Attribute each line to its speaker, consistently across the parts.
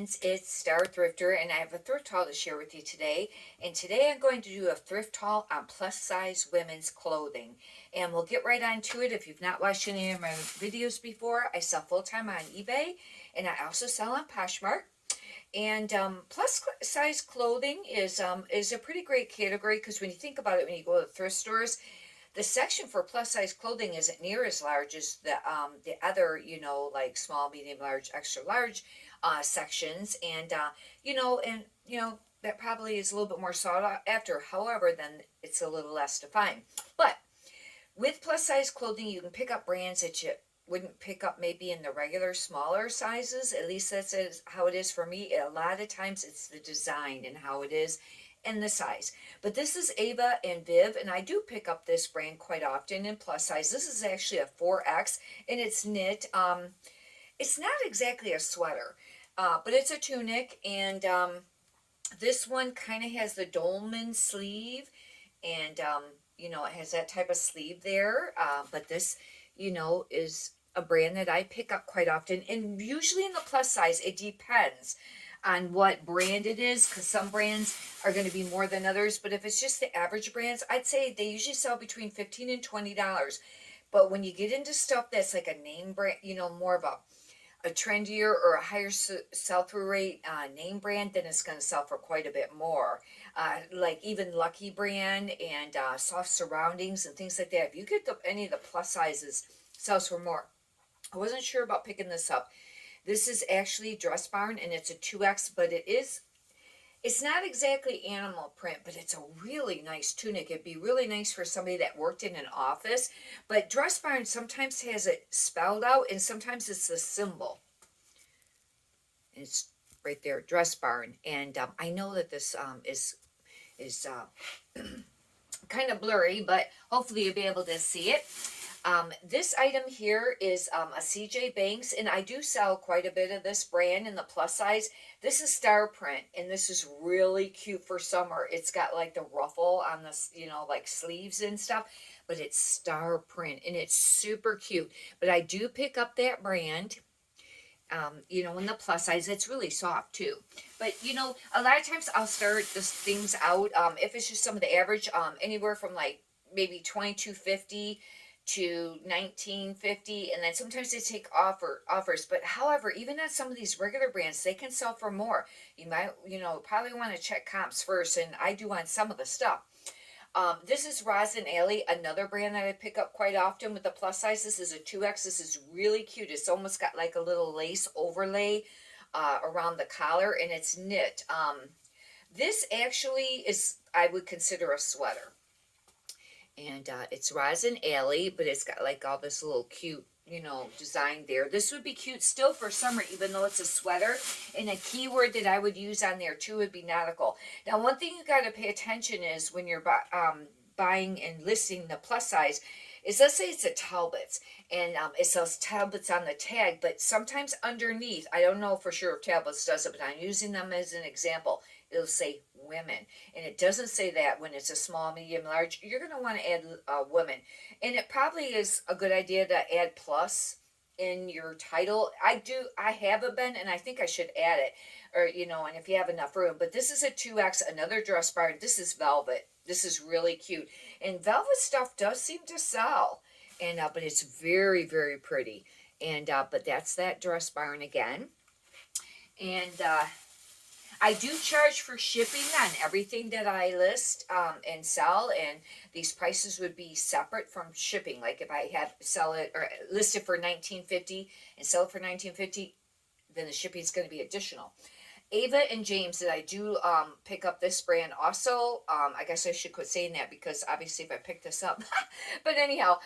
Speaker 1: friends, it's Star Thrifter, and I have a thrift haul to share with you today. And today I'm going to do a thrift haul on plus size women's clothing. And we'll get right on to it. If you've not watched any of my videos before, I sell full-time on eBay, and I also sell on Poshmark. And plus size clothing is a pretty great category, because when you think about it, when you go to thrift stores, the section for plus size clothing isn't near as large as the other, like small, medium, large, extra large sections. And that probably is a little bit more sought after. However, then it's a little less defined. But with plus size clothing, you can pick up brands that you wouldn't pick up maybe in the regular smaller sizes. At least that's how it is for me. A lot of times it's the design and how it is and the size. But this is Ava and Viv, and I do pick up this brand quite often in plus size. This is actually a 4X, and it's knit. It's not exactly a sweater, but it's a tunic, and this one kind of has the dolman sleeve, and it has that type of sleeve there. But this, is a brand that I pick up quite often, and usually in the plus size, it depends on what brand it is, because some brands are going to be more than others. But if it's just the average brands, I'd say they usually sell between $15 and $20. But when you get into stuff that's like a name brand, more of a trendier or a higher sell-through rate name brand, then it's going to sell for quite a bit more. Like even Lucky brand and Soft Surroundings and things like that. If you get any of the plus sizes, sells for more. I wasn't sure about picking this up. This is actually DRESSBARN, and it's a 2X, but it's not exactly animal print, but it's a really nice tunic. It'd be really nice for somebody that worked in an office. But DRESSBARN sometimes has it spelled out, and sometimes it's a symbol. And it's right there, DRESSBARN. And I know that this is kind of blurry, but hopefully you'll be able to see it. This item here is a CJ Banks, and I do sell quite a bit of this brand in the plus size. This is star print, and this is really cute for summer. It's got like the ruffle on this, like sleeves and stuff, but it's star print, and it's super cute. But I do pick up that brand, in the plus size. It's really soft too. But, a lot of times I'll start this things out, if it's just some of the average, anywhere from like maybe $22.50 to $19.50, and then sometimes they take offers. But however, even on some of these regular brands, they can sell for more. You might, probably want to check comps first, and I do on some of the stuff. This is Rosin Alley, another brand that I pick up quite often with the plus size. This is a 2X. This is really cute. It's almost got like a little lace overlay around the collar, and it's knit. This actually is, I would consider a sweater. And it's Rosin Alley, but it's got like all this little cute, design there. This would be cute still for summer, even though it's a sweater. And a keyword that I would use on there too would be nautical. Now, one thing you got to pay attention is when you're buying and listing the plus size, is let's say it's a Talbots, and it says Talbots on the tag, but sometimes underneath, I don't know for sure if Talbots does it, but I'm using them as an example. It'll say women, and it doesn't say that when it's a small, medium, large. You're going to want to add women, and it probably is a good idea to add plus in your title. I haven't been, and I think I should add it, or and if you have enough room. But this is a 2X, another DRESSBARN. This is velvet. This is really cute, and velvet stuff does seem to sell, and but it's very, very pretty. And but that's that DRESSBARN again, and I do charge for shipping on everything that I list and sell, and these prices would be separate from shipping. Like if I sell it or list it for $19.50 and sell it for $19.50, then the shipping is going to be additional. Ava and James, that I do pick up this brand also. I guess I should quit saying that, because obviously if I pick this up. But anyhow,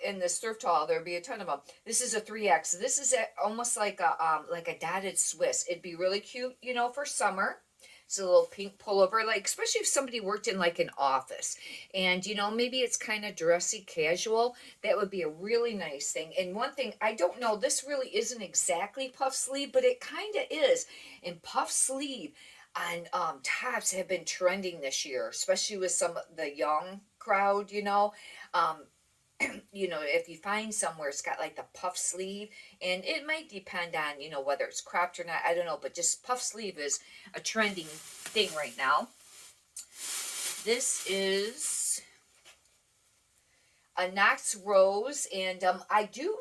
Speaker 1: in this thrift haul, there'll be a ton of them. This is a 3X. This is almost like a dotted Swiss. It'd be really cute, for summer. It's a little pink pullover, like especially if somebody worked in like an office, and maybe it's kind of dressy casual. That would be a really nice thing. And one thing, I don't know, this really isn't exactly puff sleeve, but it kind of is. And puff sleeve on tops have been trending this year, especially with some of the young crowd. you know, if you find somewhere it's got like the puff sleeve, and it might depend on, you know, whether it's cropped or not, I don't know, but just puff sleeve is a trending thing right now. This is a Knox Rose, and I do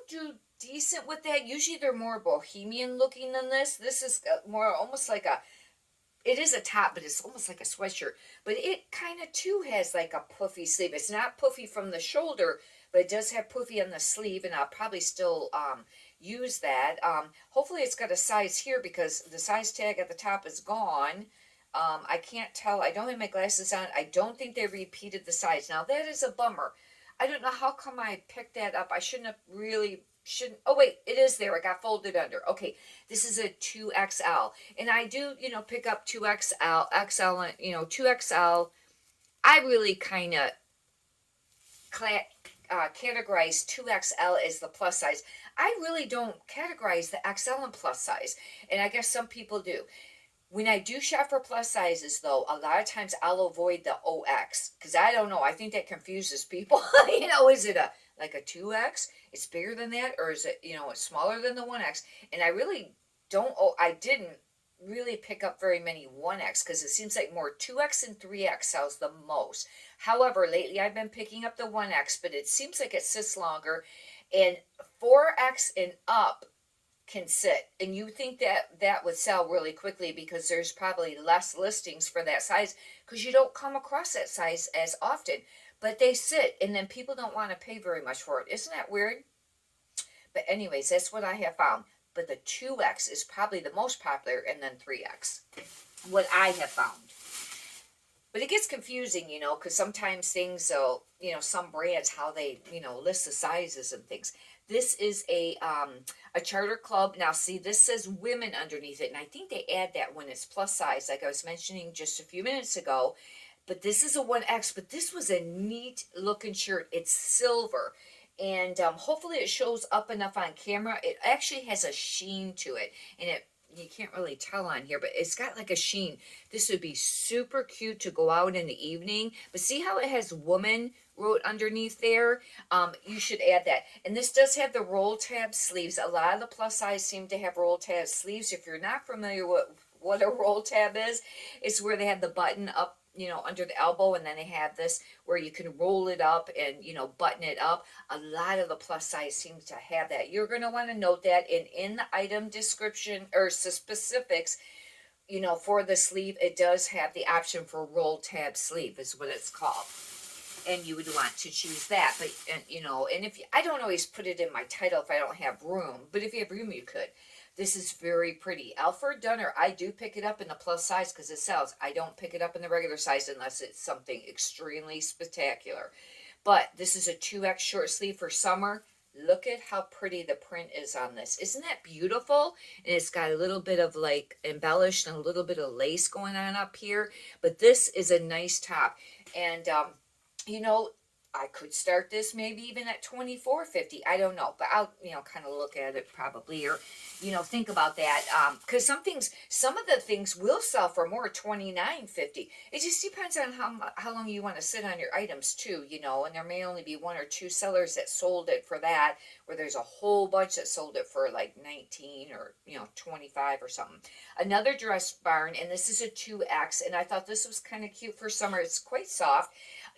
Speaker 1: decent with that. Usually they're more bohemian looking than this. This is more almost like a, it is a top, but it's almost like a sweatshirt. But it kind of too has like a puffy sleeve. It's not puffy from the shoulder, but it does have puffy on the sleeve, and I'll probably still use that. Hopefully it's got a size here because the size tag at the top is gone. I can't tell. I don't have my glasses on. I don't think they repeated the size. Now that is a bummer. I don't know how come I picked that up. I shouldn't have really, shouldn't, oh wait, it is there. It got folded under. Okay, this is a 2XL. And I do, you know, pick up 2XL, XL, you know, 2XL. I really kind of categorize 2XL as the plus size. I really don't categorize the XL and plus size. And I guess some people do. When I do shop for plus sizes, though, a lot of times I'll avoid the OX because I don't know. I think that confuses people. You know, is it like a 2X? It's bigger than that, or is it, you know, it's smaller than the 1X? And I really don't. Oh, I didn't really pick up very many 1X because it seems like more 2X and 3X sells the most. However, lately I've been picking up the 1X, but it seems like it sits longer, and 4X and up can sit, and you think that that would sell really quickly because there's probably less listings for that size because you don't come across that size as often, but they sit, and then people don't want to pay very much for it. Isn't that weird? But anyways, that's what I have found. But the 2X is probably the most popular, and then 3X, what I have found. But it gets confusing, you know, because sometimes things, you know, some brands, how they, you know, list the sizes and things. This is a charter club. Now, see, this says women underneath it, and I think they add that when it's plus size, like I was mentioning just a few minutes ago. But this is a 1X, but this was a neat looking shirt. It's silver, and hopefully it shows up enough on camera. It actually has a sheen to it, and you can't really tell on here, but it's got like a sheen. This would be super cute to go out in the evening. But see how it has woman wrote underneath there? You should add that. And this does have the roll tab sleeves. A lot of the plus size seem to have roll tab sleeves. If you're not familiar with what a roll tab is, it's where they have the button up, you know, under the elbow, and then they have this where you can roll it up and, you know, button it up. A lot of the plus size seems to have that. You're going to want to note that in the item description or specifics, you know, for the sleeve, it does have the option for roll tab sleeve is what it's called. And you would want to choose that. But, and, you know, and if you, I don't always put it in my title if I don't have room, but if you have room, you could. This is very pretty. ALFRED Dunner, I do pick it up in the plus size because it sells. I don't pick it up in the regular size unless it's something extremely spectacular. But this is a 2X short sleeve for summer. Look at how pretty the print is on this. Isn't that beautiful? And it's got a little bit of like embellished and a little bit of lace going on up here. But this is a nice top. And, you know, I could start this maybe even at $24.50. I don't know, but I'll, you know, kind of look at it probably, or, you know, think about that. Because some of the things will sell for more, $29.50. It just depends on how long you want to sit on your items too, you know. And there may only be one or two sellers that sold it for that, where there's a whole bunch that sold it for like 19 or, you know, 25 or something. Another DRESSBARN, and this is a 2X, and I thought this was kind of cute for summer. It's quite soft.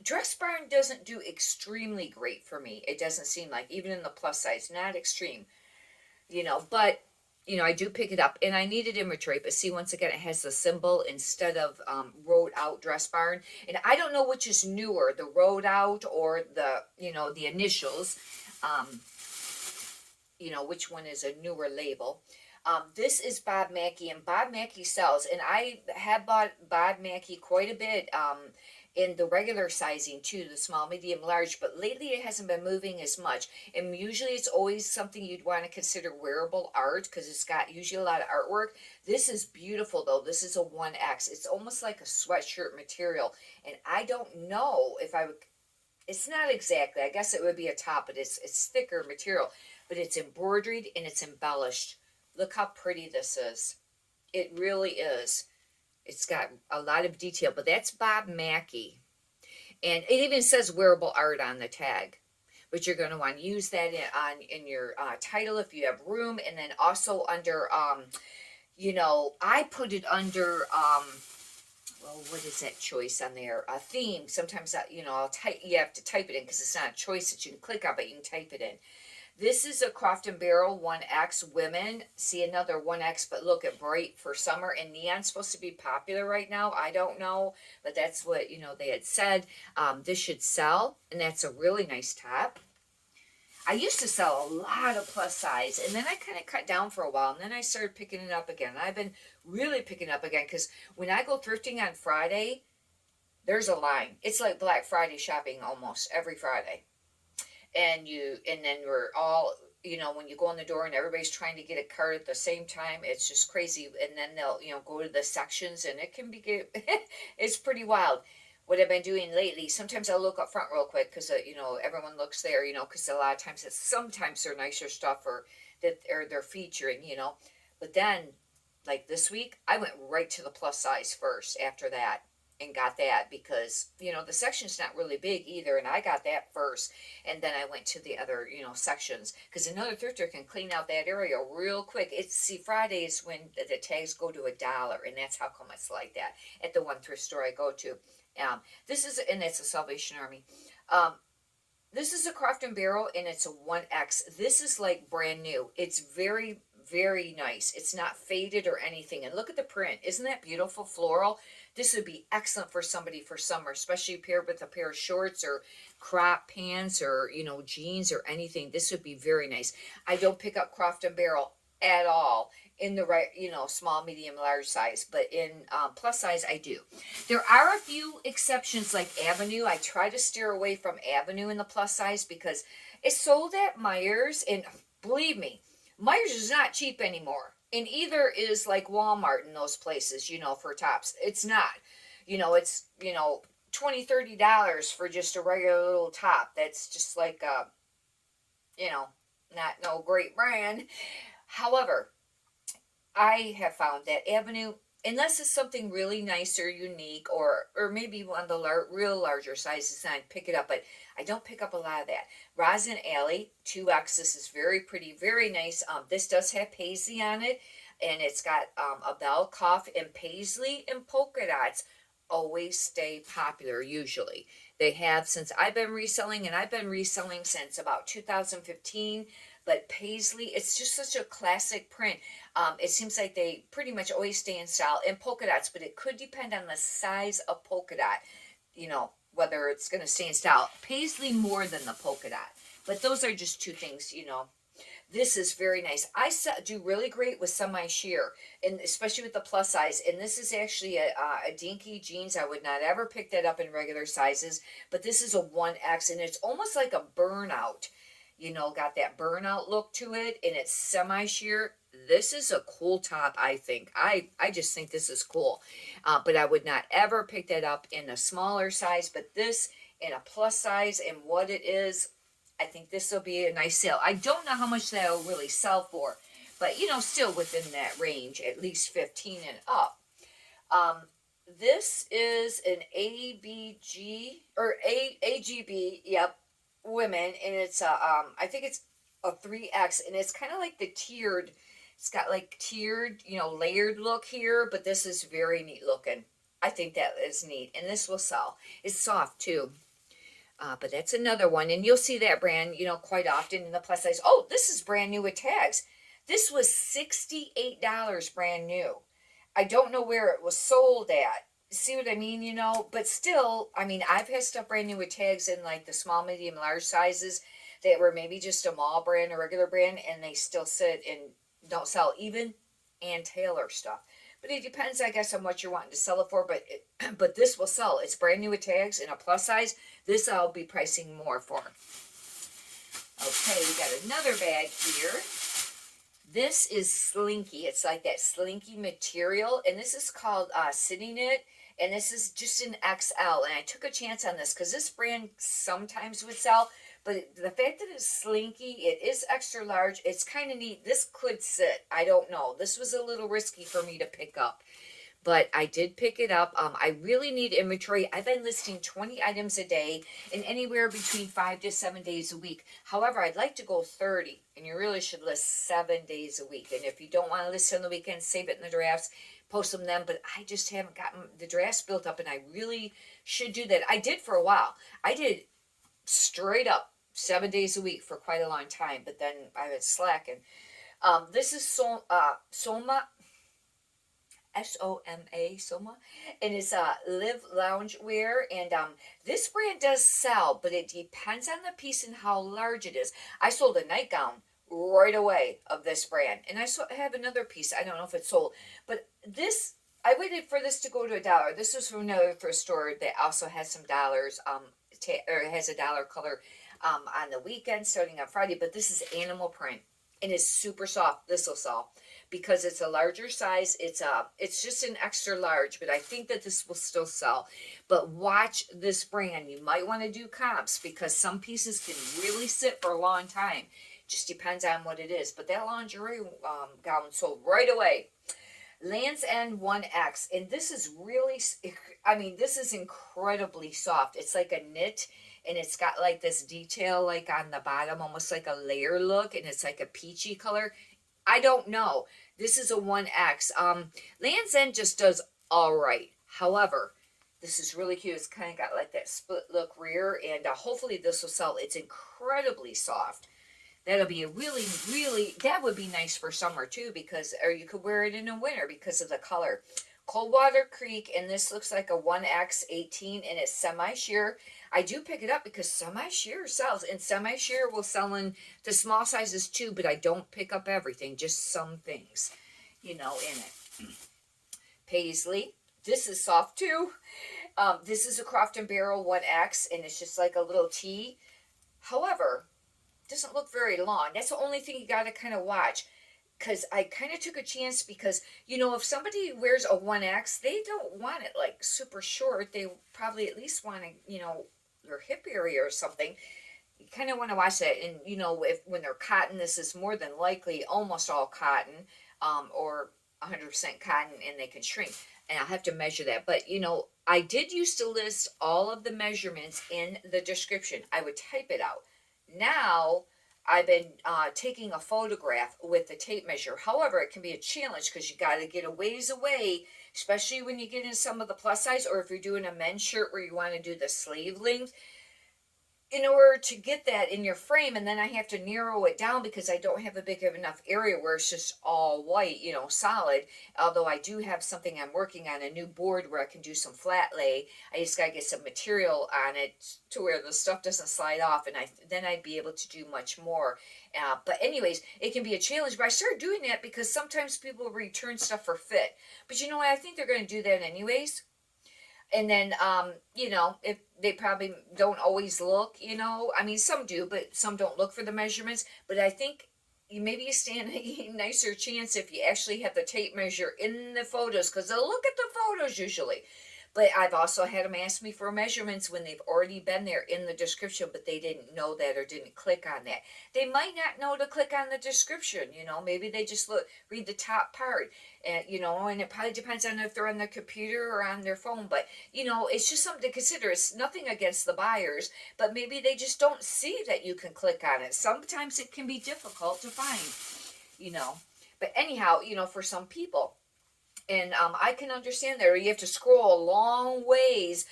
Speaker 1: DRESSBARN doesn't do extremely great for me. It doesn't seem like, even in the plus size, not extreme, you know, but, you know, I do pick it up, and I need it in Detroit, but see, once again, it has the symbol instead of wrote out DRESSBARN, and I don't know which is newer, the wrote out or the, you know, the initials, you know, which one is a newer label. This is Bob Mackie, and Bob Mackie sells, and I have bought Bob Mackie quite a bit, in the regular sizing too, the small, medium, large, but lately it hasn't been moving as much. And usually it's always something you'd want to consider wearable art because it's got usually a lot of artwork. This is beautiful though. This is a 1X. It's almost like a sweatshirt material. And I don't know if I would, it's not exactly, I guess it would be a top, but it's thicker material. But it's embroidered and it's embellished. Look how pretty this is. It really is. It's got a lot of detail, but that's Bob Mackie. And it even says wearable art on the tag. but you're going to want to use that in your title if you have room. And then also under, you know, I put it under, well, what is that choice on there? A theme. Sometimes, you know, you have to type it in because it's not a choice that you can click on, but you can type it in. This is a Croft & Barrel 1X women. See another 1X, but look at bright for summer. And neon's supposed to be popular right now. I don't know, but that's what, you know, they had said. This should sell, and that's a really nice top. I used to sell a lot of plus size, and then I kind of cut down for a while, and then I started picking it up again. I've been really picking up again, because when I go thrifting on Friday, there's a line. It's like Black Friday shopping almost every Friday. And then we're all, you know, when you go in the door and everybody's trying to get a cart at the same time, it's just crazy. And then they'll, you know, go to the sections, and it can be, it's pretty wild. What I've been doing lately, sometimes I'll look up front real quick, because, you know, everyone looks there, you know, because a lot of times sometimes they're nicer stuff, or they're featuring, you know. But then, like this week, I went right to the plus size first after that, and got that, because, you know, the section's not really big either, and I got that first, and then I went to the other, you know, sections, because another thrifter can clean out that area real quick. See, Fridays when the tags go to $1, and that's how come it's like that at the one thrift store I go to. This is, and it's a Salvation Army. This is a Croft & Barrel, and it's a 1X. This is like brand new. It's very, very nice. It's not faded or anything. And look at the print. Isn't that beautiful floral? This would be excellent for somebody for summer, especially paired with a pair of shorts or crop pants, or, you know, jeans or anything. This would be very nice. I don't pick up Croft & Barrel at all in the right, you know, small, medium, large size, but in plus size I do. There are a few exceptions, like Avenue. I try to steer away from Avenue in the plus size, because it's sold at Meijer's, and believe me, Meijer's is not cheap anymore. And either is like Walmart in those places, you know, for tops. It's not. You know, it's, you know, $20, $30 for just a regular little top. That's just like, you know, not no great brand. However, I have found that Avenue, unless it's something really nice or unique, or maybe one of the real larger sizes, I pick it up, but I don't pick up a lot of that. Rosin Alley 2X, this is very pretty, very nice. This does have paisley on it, and it's got a bell cuff, and paisley and polka dots always stay popular usually. They have since I've been reselling, and I've been reselling since about 2015. But paisley, it's just such a classic print. It seems like they pretty much always stay in style. And polka dots, but it could depend on the size of polka dot, you know, whether it's going to stay in style. Paisley more than the polka dot. But those are just two things, you know. This is very nice. I do really great with semi-sheer, and especially with the plus size. And this is actually a dinky jeans. I would not ever pick that up in regular sizes. But this is a 1X, and it's almost like a burnout. You know, got that burnout look to it, and it's semi-sheer. This is a cool top, I think. I just think this is cool. But I would not ever pick that up in a smaller size. But this in a plus size, and what it is, I think this will be a nice sale. I don't know how much that will really sell for, but, you know, still within that range, at least 15 and up. This is an ABG, or AGB, yep, women, and it's I think it's a 3X, and it's kind of like the tiered, it's got like tiered, you know, layered look here, but this is very neat looking. I think that is neat, and this will sell. It's soft too. But that's another one, and you'll see that brand, you know, quite often in the plus size. Oh, this is brand new with tags. This was $68 brand new. I don't know where it was sold at. See what I mean, you know? But still, I mean, I've had stuff brand new with tags in like the small, medium, large sizes that were maybe just a mall brand or regular brand, and they still sit and don't sell. Even Ann Taylor stuff. But it depends, I guess, on what you're wanting to sell it for. But this will sell. It's brand new with tags in a plus size. This I'll be pricing more for. Okay, we got another bag here. This is Slinky. It's like that slinky material. And this is called Sitting It. And this is just an XL. And I took a chance on this because this brand sometimes would sell. But the fact that it's slinky, it is extra large. It's kind of neat. This could sit. I don't know. This was a little risky for me to pick up. but I did pick it up. I really need inventory. I've been listing 20 items a day and anywhere between 5 to 7 days a week. However, I'd like to go 30, and you really should list 7 days a week. And if you don't want to list on the weekends, save it in the drafts, post them then. But I just haven't gotten the drafts built up, and I really should do that. I did for a while. I did straight up 7 days a week for quite a long time, but then I was slacking. This is Soma, Soma, Soma, and it's live lounge wear, and this brand does sell, but it depends on the piece and how large it is. I sold a nightgown right away of this brand, and I have another piece. I don't know if it's sold, but this, I waited for this to go to $1. This was from another thrift store that also has some dollars, or has a dollar color on the weekend starting on Friday, but this is animal print. And it's super soft. This will sell because it's a larger size. It's just an extra large, but I think that this will still sell. But watch this brand. You might want to do comps because some pieces can really sit for a long time. Just depends on what it is. But that lingerie gown sold right away. Land's End 1X, and this is really, I mean, this is incredibly soft. It's like a knit, and it's got like this detail like on the bottom, almost like a layer look, and it's like a peachy color. I don't know. This is a 1X. Land's End just does all right. However, this is really cute. It's kind of got like that split look rear, and hopefully this will sell. It's incredibly soft. That'll be a really, that would be nice for summer too, because, or you could wear it in the winter because of the color. Coldwater Creek, and this looks like a 1X18, and it's semi-sheer. I do pick it up because semi-sheer sells, and semi-sheer will sell in the small sizes too, but I don't pick up everything, just some things, you know, in it. Paisley, this is soft too. This is a Croft & Barrow 1X, and it's just like a little tee. However, doesn't look very long. That's the only thing you got to kind of watch, because I kind of took a chance because, you know, if somebody wears a 1X, they don't want it like super short. They probably at least want to, you know, their hip area or something. You kind of want to watch that. And, you know, when they're cotton, this is more than likely almost all cotton, or 100% cotton, and they can shrink. And I'll have to measure that. But, you know, I did used to list all of the measurements in the description. I would type it out. Now, I've been taking a photograph with the tape measure. However, it can be a challenge because you got to get a ways away, especially when you get in some of the plus size, or if you're doing a men's shirt where you want to do the sleeve length. In order to get that in your frame, and then I have to narrow it down because I don't have a big enough area where it's just all white, you know, solid. Although I do have something I'm working on, a new board where I can do some flat lay. I just got to get some material on it to where the stuff doesn't slide off, and then I'd be able to do much more. But anyways, it can be a challenge. But I started doing that because sometimes people return stuff for fit. But you know what? I think they're going to do that anyways. And then, you know, if they probably don't always look, you know, I mean, some do, but some don't look for the measurements. But I think maybe you stand a nicer chance if you actually have the tape measure in the photos, because they'll look at the photos usually. But I've also had them ask me for measurements when they've already been there in the description, but they didn't know that or didn't click on that. They might not know to click on the description, you know. Maybe they just read the top part, and you know, and it probably depends on if they're on their computer or on their phone. But you know, it's just something to consider. It's nothing against the buyers, but maybe they just don't see that you can click on it. Sometimes it can be difficult to find, you know. But anyhow, you know, for some people. And I can understand that, or you have to scroll a long ways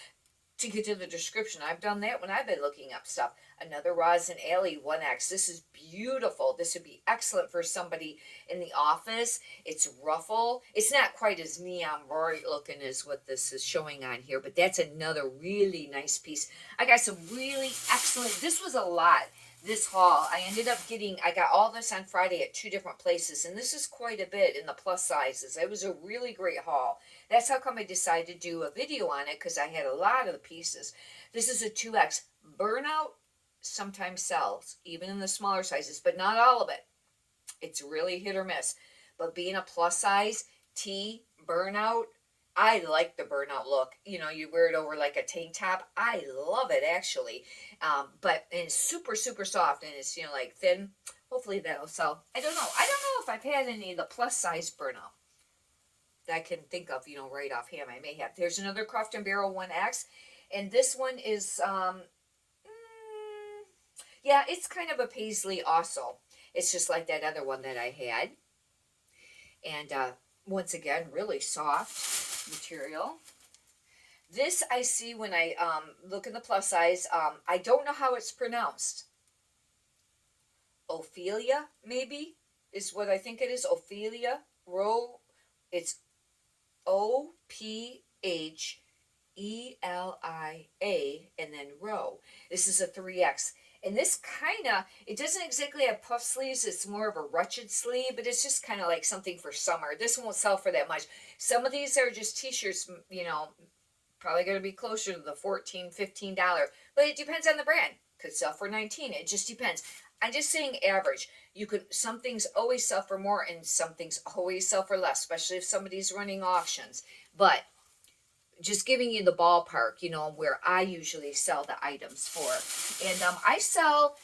Speaker 1: to get to the description. I've done that when I've been looking up stuff. Another Rosin Alley 1X. This is beautiful. This would be excellent for somebody in the office. It's ruffle. It's not quite as neon bright looking as what this is showing on here, but that's another really nice piece. I got some really excellent, this was a lot. This haul, I got all this on Friday at 2 different places, and this is quite a bit in the plus sizes. It was a really great haul. That's how come I decided to do a video on it, because I had a lot of the pieces. This is a 2X. Burnout sometimes sells, even in the smaller sizes, but not all of it. It's really hit or miss. But being a plus size, T, burnout, I like the burnout look. You know, you wear it over like a tank top. I love it, actually. But it's super, super soft, and it's, you know, like thin. Hopefully that'll sell. I don't know. I don't know if I've had any of the plus size burnout. that I can think of, you know, right offhand. I may have. There's another Croft and Barrow 1X, and this one is, yeah, it's kind of a paisley also. It's just like that other one that I had. And once again, really soft material. This I see when I look in the plus size. I don't know how it's pronounced. Ophelia, maybe, is what I think it is. Ophelia. Row. It's OPHELIA and then row. This is a 3X. And this kind of, it doesn't exactly have puff sleeves. It's more of a ruched sleeve, but it's just kind of like something for summer. This won't sell for that much. Some of these are just t-shirts, you know, probably going to be closer to the $14, $15. But it depends on the brand. Could sell for $19. It just depends. I'm just saying average. You could, some things always sell for more and some things always sell for less, especially if somebody's running auctions. But just giving you the ballpark, you know, where I usually sell the items for. And I sell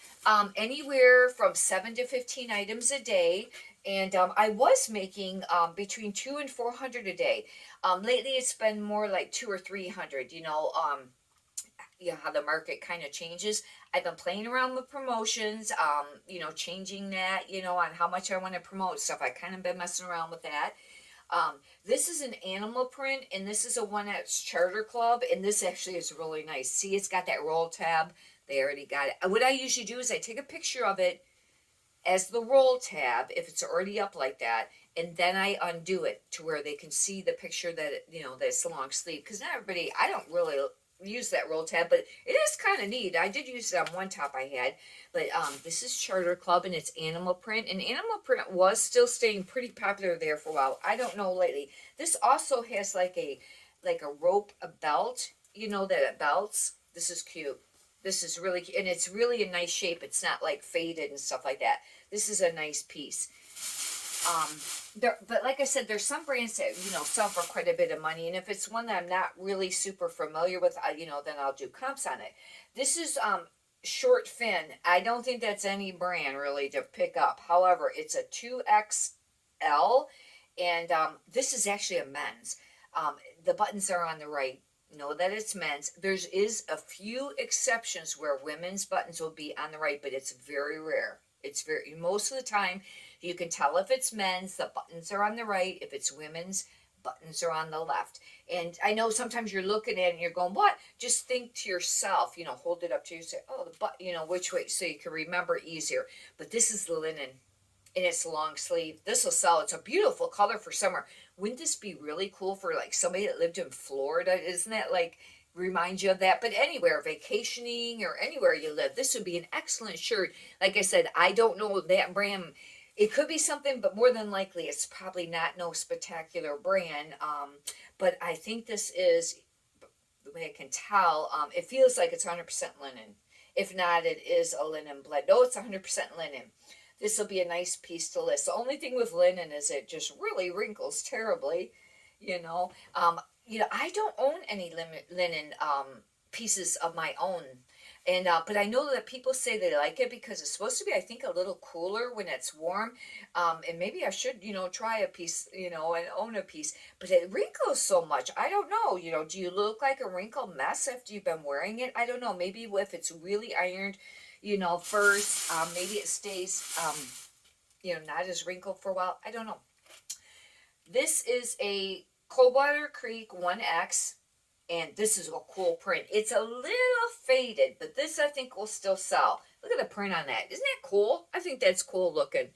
Speaker 1: anywhere from 7 to 15 items a day. And I was making between 200 and 400 a day. Lately, it's been more like 200 or 300, you know, how the market kind of changes. I've been playing around with promotions, you know, changing that, you know, on how much I want to promote stuff. I kind of been messing around with that. This is an animal print, and this is a 1X Charter Club, and this actually is really nice. See, it's got that roll tab. They already got it. What I usually do is I take a picture of it as the roll tab, if it's already up like that, and then I undo it to where they can see the picture that, you know, that it's the long sleeve. Because not everybody, I don't really use that roll tab, but it is kind of neat. I did use it on one top I had, but this is Charter Club, and it's animal print, and animal print was still staying pretty popular there for a while. I don't know lately. This also has like a rope, a belt, you know, that it belts. This is cute. This is really cute, and it's really a nice shape. It's not like faded and stuff like that. This is a nice piece. But like I said, there's some brands that, you know, sell for quite a bit of money, and if it's one that I'm not really super familiar with, you know, then I'll do comps on it. This is short fin. I don't think that's any brand really to pick up. However, it's a 2XL, and this is actually a men's. The buttons are on the right. Know that it's men's. There is a few exceptions where women's buttons will be on the right, but it's very rare. It's very, most of the time, you can tell if it's men's, the buttons are on the right. If it's women's, buttons are on the left. And I know sometimes you're looking at it and you're going, what? Just think to yourself, you know, hold it up to you, say, oh, the button, you know, which way, so you can remember easier. But this is the linen, and it's long sleeve. This will sell. It's a beautiful color for summer. Wouldn't this be really cool for like somebody that lived in Florida? Isn't that like, remind you of that? But anywhere, vacationing or anywhere you live, this would be an excellent shirt. Like I said, I don't know that brand. It could be something, but more than likely, it's probably not no spectacular brand. But I think this is, the way I can tell, it feels like it's 100% linen. If not, it is a linen blend. No, it's 100% linen. This will be a nice piece to list. The only thing with linen is it just really wrinkles terribly, you know. I don't own any linen pieces of my own. And but I know that people say they like it because it's supposed to be, I think, a little cooler when it's warm. And maybe I should, you know, try a piece, you know, and own a piece. But it wrinkles so much. I don't know. You know, do you look like a wrinkled mess after you've been wearing it? I don't know. Maybe if it's really ironed, you know, first, maybe it stays, you know, not as wrinkled for a while. I don't know. This is a Coldwater Creek 1X. And this is a cool print. It's a little faded, but this I think will still sell. Look at the print on that. Isn't that cool? I think that's cool looking.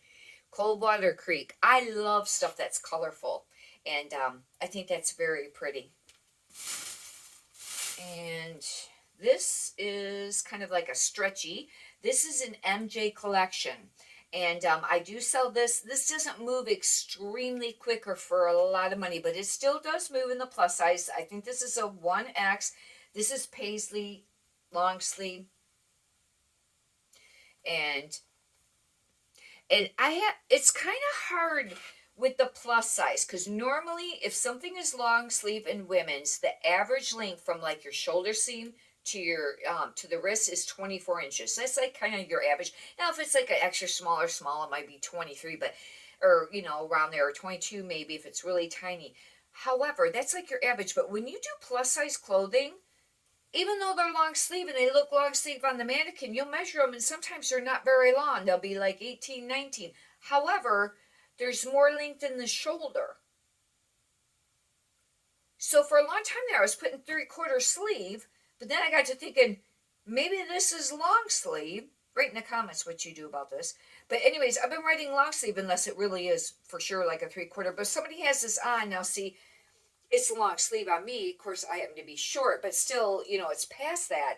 Speaker 1: Coldwater Creek. I love stuff that's colorful. And I think that's very pretty. And this is kind of like a stretchy. This is an MJ collection. And I do sell this. This doesn't move extremely quick or for a lot of money, but it still does move in the plus size. I think this is a 1X. This is paisley, long sleeve. And it's kind of hard with the plus size, because normally if something is long sleeve in women's, the average length from like your shoulder seam to your to the wrist is 24 inches. So that's like kind of your average. Now if it's like an extra small, it might be 23, but or you know, around there, or 22 maybe if it's really tiny. However, that's like your average. But when you do plus size clothing, even though they're long sleeve and they look long sleeve on the mannequin, you'll measure them and sometimes they're not very long. They'll be like 18, 19. However, there's more length in the shoulder. So for a long time there, I was putting 3/4 sleeve, but then I got to thinking, maybe this is long sleeve. Write in the comments what you do about this. But anyways, I've been writing long sleeve unless it really is for sure like a 3/4. But somebody has this on now. See, it's long sleeve on me. Of course, I happen to be short, but still, you know, it's past that.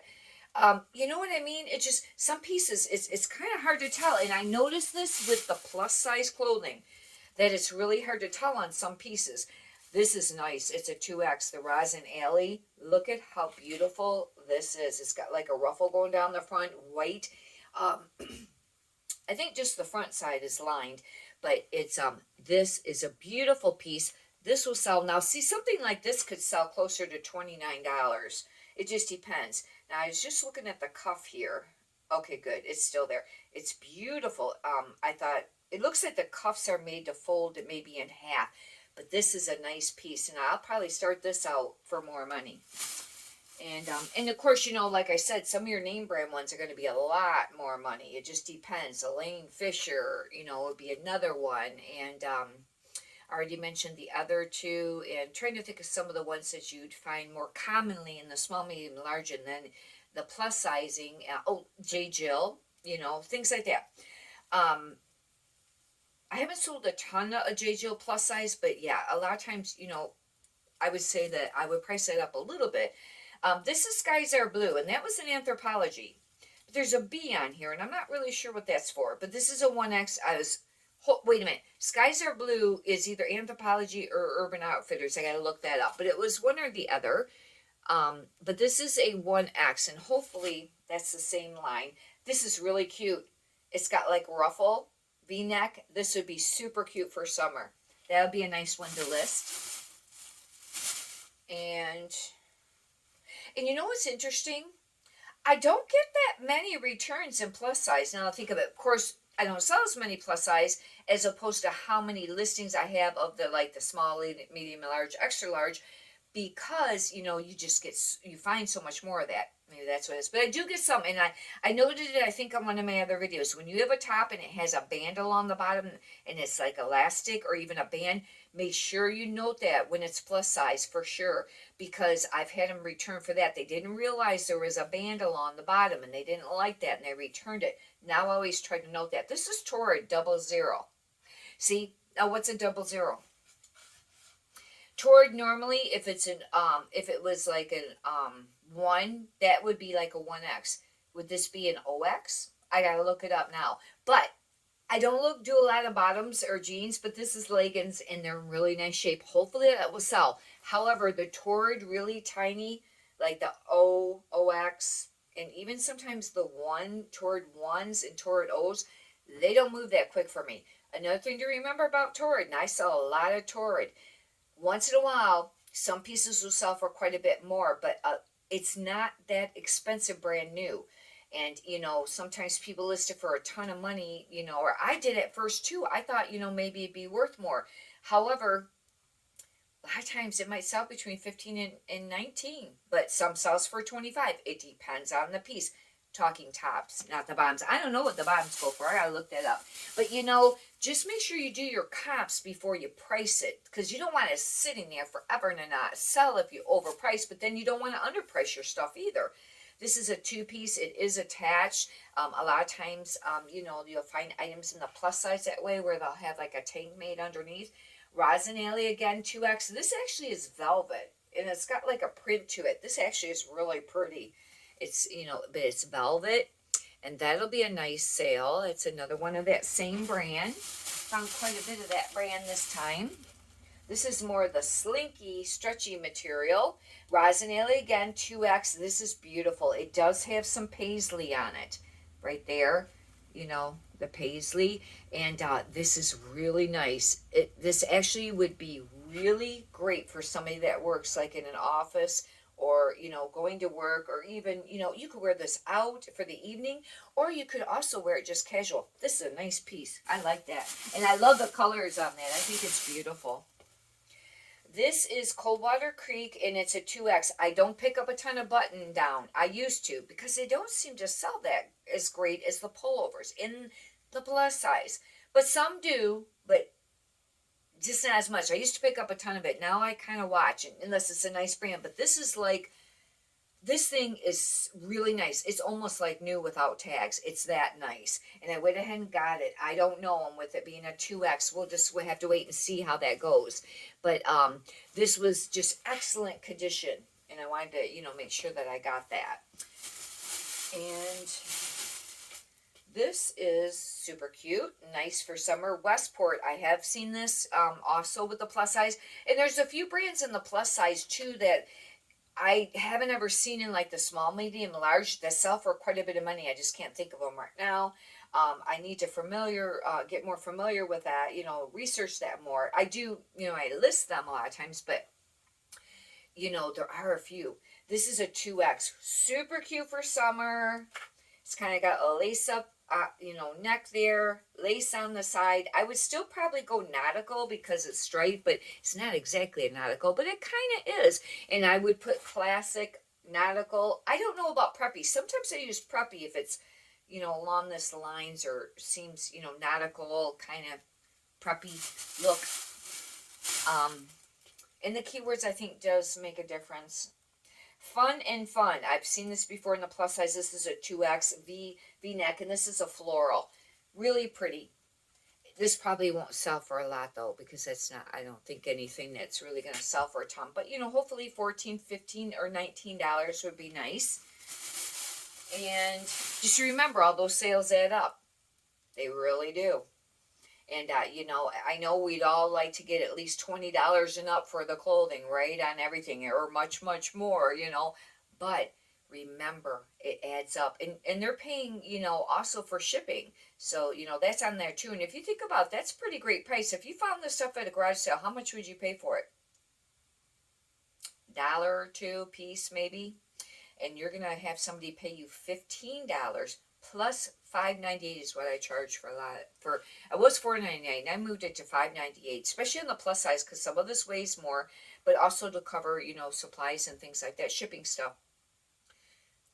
Speaker 1: You know what I mean? It just, some pieces, it's kind of hard to tell. And I noticed this with the plus size clothing, that it's really hard to tell on some pieces. This is nice. It's a 2X, the Rosin Alley. Look at how beautiful this is. It's got like a ruffle going down the front, white. I think just the front side is lined, but it's this is a beautiful piece. This will sell now. See, something like this could sell closer to $29. It just depends. Now I was just looking at the cuff here. Okay, good. It's still there. It's beautiful. I thought it looks like the cuffs are made to fold it maybe in half, but this is a nice piece, and I'll probably start this out for more money. And of course, you know, like I said, some of your name brand ones are going to be a lot more money. It just depends. Elaine Fisher, you know, would be another one. And I already mentioned the other two. And trying to think of some of the ones that you'd find more commonly in the small, medium, large, and then the plus sizing. J. Jill, you know, things like that. I haven't sold a ton of J. Jill plus size, but yeah, a lot of times, you know, I would say that I would price it up a little bit. This is Skies Are Blue, and that was an Anthropologie. But there's a B on here, and I'm not really sure what that's for. But this is a 1X. Wait a minute. Skies Are Blue is either Anthropologie or Urban Outfitters. I got to look that up. But it was one or the other. But this is a 1X, and hopefully that's the same line. This is really cute. It's got like ruffle, V-neck. This would be super cute for summer. That would be a nice one to list. And you know what's interesting? I don't get that many returns in plus size. Now, think of it. Of course, I don't sell as many plus size as opposed to how many listings I have of the like the small, medium, large, extra large, because you know you just get, you find so much more of that. Maybe that's what it is. But I do get some, and I noted it, I think, on one of my other videos. When you have a top and it has a band along the bottom and it's like elastic or even a band, make sure you note that when it's plus size for sure, because I've had them return for that. They didn't realize there was a band along the bottom and they didn't like that and they returned it. Now I always try to note that. This is Torrid 00. See, now what's a 00? Torrid normally, if it's an if it was like an 1, that would be like a 1X. Would this be an OX? I gotta look it up now. But I don't do a lot of bottoms or jeans, but this is leggings and they're in really nice shape. Hopefully that will sell. However, the Torrid really tiny, like the OX, and even sometimes the Torrid 1s and Torrid O's, they don't move that quick for me. Another thing to remember about Torrid, and I sell a lot of Torrid. Once in a while, some pieces will sell for quite a bit more, but it's not that expensive brand new. And, you know, sometimes people list it for a ton of money, you know, or I did at first too. I thought, you know, maybe it'd be worth more. However, a lot of times it might sell between 15 and 19, but some sells for 25. It depends on the piece. Talking tops, not the bottoms. I don't know what the bottoms go for. I gotta look that up. But you know, just make sure you do your comps before you price it, because you don't want it sitting there forever and not sell if you overprice, but then you don't want to underprice your stuff either. This is a 2-piece. It is attached. A lot of times, you know, you'll find items in the plus size that way where they'll have like a tank made underneath. Rosin Alley again, 2X. This actually is velvet, and it's got like a print to it. This actually is really pretty. It's, you know, but it's velvet, and that'll be a nice sale. It's another one of that same brand. Found quite a bit of that brand this time. This is more the slinky, stretchy material. Rosin Alley again, 2X. This is beautiful. It does have some paisley on it. Right there, you know, the paisley. And this is really nice. This actually would be really great for somebody that works like in an office or, you know, going to work, or even, you know, you could wear this out for the evening, or you could also wear it just casual. This is a nice piece. I like that. And I love the colors on that. I think it's beautiful. This is Coldwater Creek, and it's a 2X. I don't pick up a ton of button down. I used to, because they don't seem to sell that as great as the pullovers in the plus size. But some do, but just not as much. I used to pick up a ton of it. Now I kind of watch, unless it's a nice brand. But this is like, this thing is really nice. It's almost like new without tags. It's that nice. And I went ahead and got it. I don't know, and with it being a 2X, we'll have to wait and see how that goes. But this was just excellent condition. And I wanted to, you know, make sure that I got that. And this is super cute. Nice for summer. Westport. I have seen this also with the plus size. And there's a few brands in the plus size too that I haven't ever seen in like the small, medium, large that sell for quite a bit of money. I just can't think of them right now. I need to get more familiar with that, you know, research that more. I do, you know, I list them a lot of times, but, you know, there are a few. This is a 2X. Super cute for summer. It's kind of got a lace up, you know, neck there, lace on the side. I would still probably go nautical because it's striped, but it's not exactly a nautical, but it kind of is. And I would put classic nautical. I don't know about preppy. Sometimes I use preppy if it's, you know, along this lines or seems, you know, nautical kind of preppy look. And the keywords I think does make a difference. Fun and fun. I've seen this before in the plus size. This is a 2X V-neck, and this is a floral. Really pretty. This probably won't sell for a lot, though, because that's not, I don't think anything that's really going to sell for a ton. But, you know, hopefully $14, $15, or $19 would be nice. And just remember, all those sales add up. They really do. And, you know, I know we'd all like to get at least $20 and up for the clothing, right, on everything, or much, much more, you know. But remember, it adds up. And they're paying, you know, also for shipping. So, you know, that's on there, too. And if you think about it, that's a pretty great price. If you found this stuff at a garage sale, how much would you pay for it? $1 or $2 a piece, maybe? And you're going to have somebody pay you $15 plus $5.98 is what I charge for a lot. It was $4.99. I moved it to $5.98, especially on the plus size, because some of this weighs more, but also to cover, you know, supplies and things like that, shipping stuff.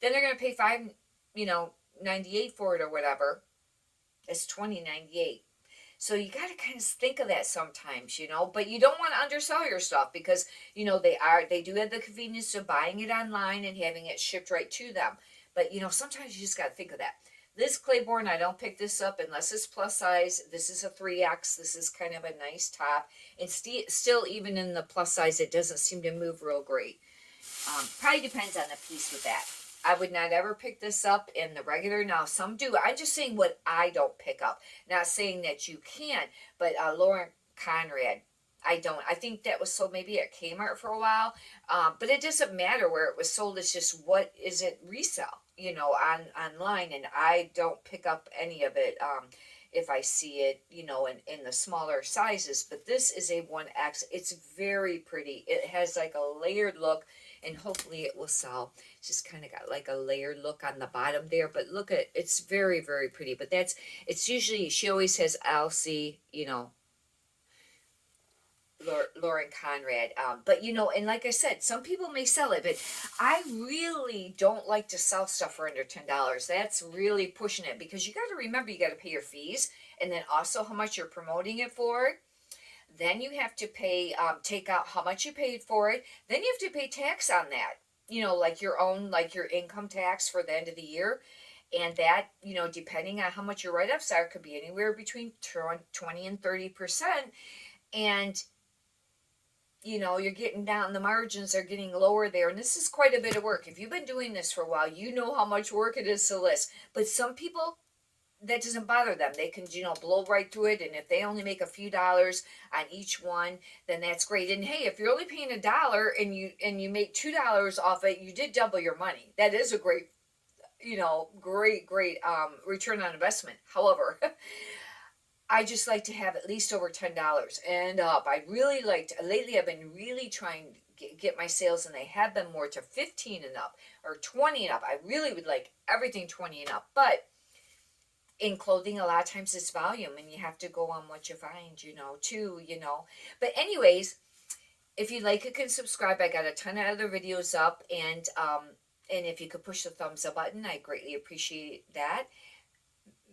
Speaker 1: Then they're going to pay $5.98 for it or whatever. It's $20.98. So you got to kind of think of that sometimes, you know, but you don't want to undersell your stuff because, you know, they do have the convenience of buying it online and having it shipped right to them. But, you know, sometimes you just got to think of that. This Claiborne, I don't pick this up unless it's plus size. This is a 3X. This is kind of a nice top. And still, even in the plus size, it doesn't seem to move real great. Probably depends on the piece with that. I would not ever pick this up in the regular. Now, some do. I'm just saying what I don't pick up. Not saying that you can't, but Lauren Conrad, I don't. I think that was sold maybe at Kmart for a while. But it doesn't matter where it was sold. It's just what is it resell, you know, online. And I don't pick up any of it if I see it, you know, in the smaller sizes. But this is a 1X. It's very pretty. It has like a layered look. And hopefully it will sell. It's just kind of got like a layered look on the bottom there. But look at, it's very, very pretty. But it's usually, she always has LC, you know, Lauren Conrad. But, you know, and like I said, some people may sell it. But I really don't like to sell stuff for under $10. That's really pushing it. Because you got to remember, you got to pay your fees. And then also how much you're promoting it for. Then you have to pay, take out how much you paid for it. Then you have to pay tax on that. You know, like your own, like your income tax for the end of the year. And that, you know, depending on how much your write-offs are, could be anywhere between 20 and 30%. And, you know, you're getting down, the margins are getting lower there. And this is quite a bit of work. If you've been doing this for a while, you know how much work it is to list. But some people, that doesn't bother them. They can, you know, blow right through it. And if they only make a few dollars on each one, then that's great. And hey, if you're only paying $1 and you make $2 off it, you did double your money. That is a great, you know, great return on investment. However, I just like to have at least over $10 and up. I really lately I've been really trying to get my sales, and they have been more to 15 and up or 20 and up. I really would like everything 20 and up, but in clothing, a lot of times it's volume, and you have to go on what you find, too, But anyways, if you like, you can subscribe. I got a ton of other videos up, and if you could push the thumbs up button, I greatly appreciate that.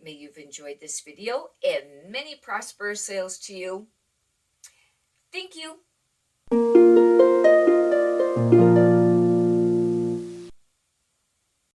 Speaker 1: May you've enjoyed this video, and many prosperous sales to you. Thank you.